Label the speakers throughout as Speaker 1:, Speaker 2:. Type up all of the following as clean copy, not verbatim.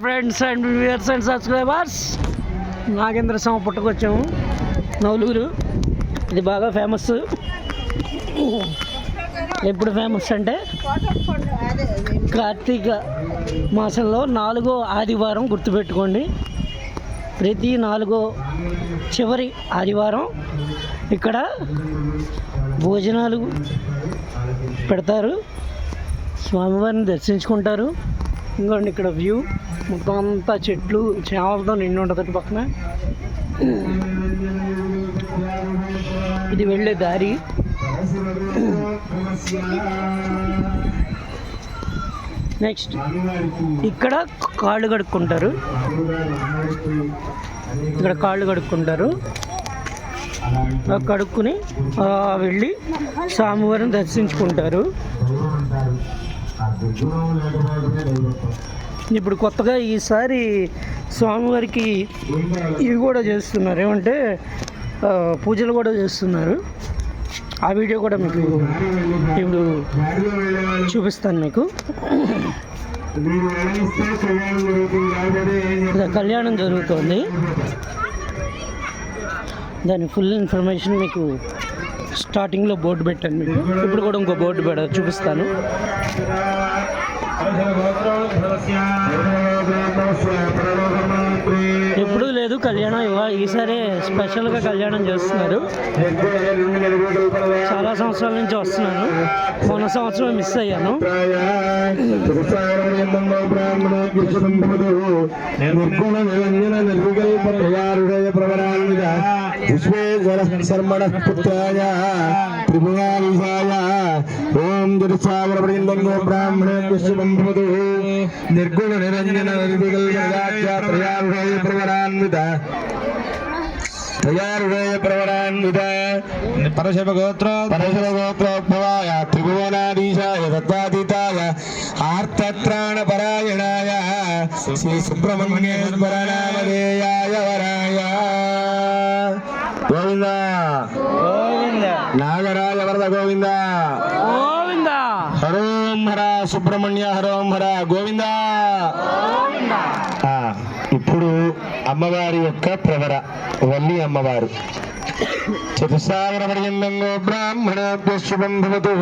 Speaker 1: Friends and viewers and subscribers, Nagendra Swamy పుట్టకొచ్చాము. నవలూరు ఇది బాగా ఫేమస్. ఎప్పుడు ఫేమస్ అంటే కార్తీక మాసంలో 4వ ఆదివారం గుర్తుపెట్టుకోండి. ప్రతి 4వ చివరి ఆదివారం ఇక్కడ భోజనాలు పెడతారు, స్వామివారిని దర్శించుకుంటారు. ఇంకోండి ఇక్కడ వ్యూ మొత్తం అంతా చెట్లు చేమలతో నిండి ఉంటుంది. పక్కన ఇది వెళ్ళే దారి. నెక్స్ట్ ఇక్కడ కాళ్ళు కడుక్కుంటారు. కడుక్కుని వెళ్ళి స్వామివారిని దర్శించుకుంటారు. ఇప్పుడు కొత్తగా ఈసారి స్వామివారికి ఇవి కూడా చేస్తున్నారు, ఏమంటే పూజలు కూడా చేస్తున్నారు. ఆ వీడియో కూడా మీకు ఇప్పుడు చూపిస్తాను. మీకు కళ్యాణం జరుగుతుంది, దాని ఫుల్ ఇన్ఫర్మేషన్ మీకు స్టార్టింగ్లో బోర్డు పెట్టాను. మీకు ఇప్పుడు కూడా ఇంకో బోర్డు చూపిస్తాను. ఎప్పుడూ లేదు కళ్యాణం, ఈసారి స్పెషల్గా కళ్యాణం చేస్తున్నారు. చాలా సంవత్సరాల నుంచి వస్తున్నాను, మొన్న సంవత్సరం మిస్ అయ్యాను. ఓం జగత్సాగరపర్యంతంగో బ్రాహ్మణే విశ్వబంభవతు నిర్గుణ నిరంజన నిర్వికల్పయారుడయ ప్రవరాన్విత పరశవగోత్రోద్భవాయ త్రిభువనాధీశాయ దత్తాతీతాయ ఆర్తత్రాణపరాయణాయ శ్రీ సుబ్రహ్మణ్యేశ్వరనామధేయాయ వరాయ గోవింద నాగరాజ వరద గోవింద గోవింద. హరోం హర సుబ్రహ్మణ్య హరోం హర గోవింద. ఇప్పుడు అమ్మవారి యొక్క ప్రవర వల్లి అమ్మవారు. చతుస్సాగర పర్యంతంగో బ్రాహ్మణ శుభంభవతు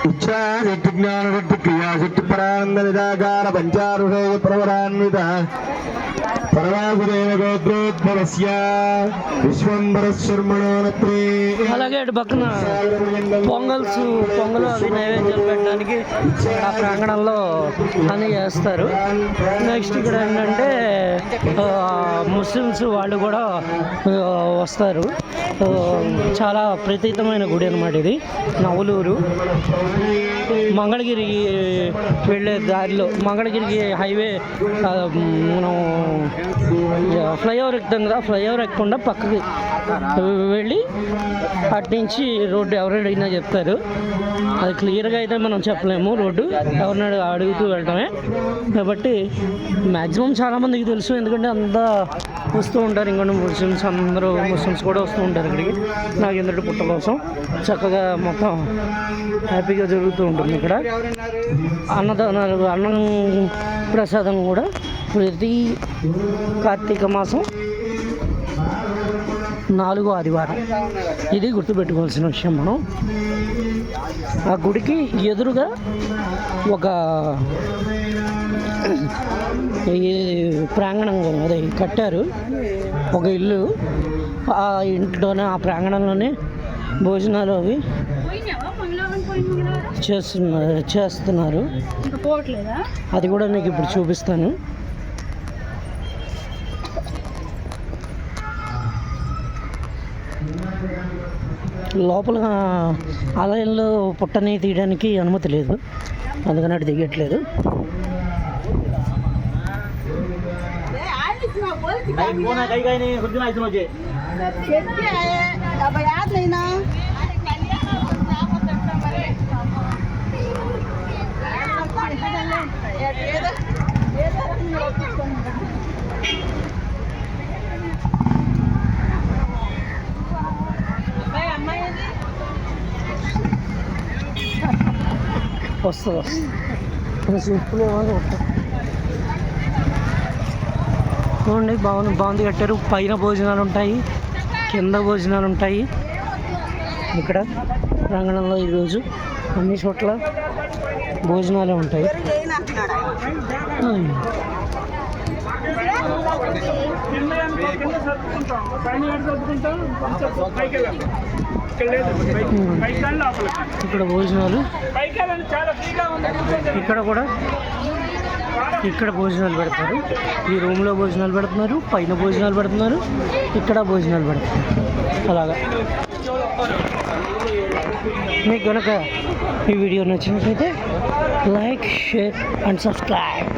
Speaker 1: ఇచ్చాశక్తి జ్ఞానశక్తి క్రియాశక్తి పరానంద నిరాకార పంచారుషేయ ప్రవరాన్విత అలాగే అటు పక్కన పొంగలు అవి నైవేద్యాలు పెట్టడానికి ఆ ప్రాంగణంలో అని చేస్తారు. నెక్స్ట్ ఇక్కడ ఏంటంటే ముస్లిమ్స్ వాళ్ళు కూడా వస్తారు. చాలా ప్రత్యేకమైన గుడి అన్నమాట ఇది. నవలూరు మంగళగిరి వెళ్ళే దారిలో, మంగళగిరికి హైవే మనం ఫ్లైఓవర్ ఎక్కుతాం కదా, ఫ్లైఓవర్ ఎక్కకుండా పక్కకి వెళ్ళి అట్నుంచి రోడ్డు ఎవరైనా చెప్తారు. అది క్లియర్గా అయితే మనం చెప్పలేము, రోడ్డు ఎవరినైనా అడుగుతూ వెళ్ళటమే. కాబట్టి మ్యాక్సిమం చాలామందికి తెలుసు, ఎందుకంటే అంతా వస్తూ ఉంటారు. ఇంకొన్ని ముస్లిమ్స్ అందరూ ముస్లిమ్స్ కూడా వస్తూ ఉంటారు ఇక్కడికి నాగేంద్రుడి పుట్ట కోసం. చక్కగా మొత్తం హ్యాపీగా జరుగుతూ ఉంటుంది. ఇక్కడ అన్నదానాలు, అన్నం ప్రసాదం కూడా ప్రతి కార్తీక మాసం 4వ ఆదివారం. ఇది గుర్తుపెట్టుకోవాల్సిన విషయం. మనం ఆ గుడికి ఎదురుగా ఒక ప్రాంగణం అదే కట్టారు, ఒక ఇల్లు. ఆ ఇంట్లోనే, ఆ ప్రాంగణంలోనే భోజనాలు అవి చేస్తున్నారు. అది కూడా మీకు ఇప్పుడు చూపిస్తాను. లోపల ఆలయంలో పుట్టని తీయడానికి అనుమతి లేదు, అందుకని అటు దిగట్లేదు. వస్తుంది చెప్పులు ఏమో చూడండి, బాగుంది కట్టారు. పైన భోజనాలు ఉంటాయి, కింద భోజనాలు ఉంటాయి. ఇక్కడ ప్రాంగణంలో ఈరోజు అన్ని చోట్ల భోజనాలే ఉంటాయి. ఇక్కడ భోజనాలు, ఇక్కడ భోజనాలు పెడతారు. ఈ రూమ్లో భోజనాలు పెడుతున్నారు, పైన భోజనాలు పెడుతున్నారు, ఇక్కడ భోజనాలు పెడుతున్నారు. అలాగా మీకు కనుక ఈ వీడియో నచ్చినట్లయితే లైక్, షేర్ అండ్ సబ్స్క్రైబ్.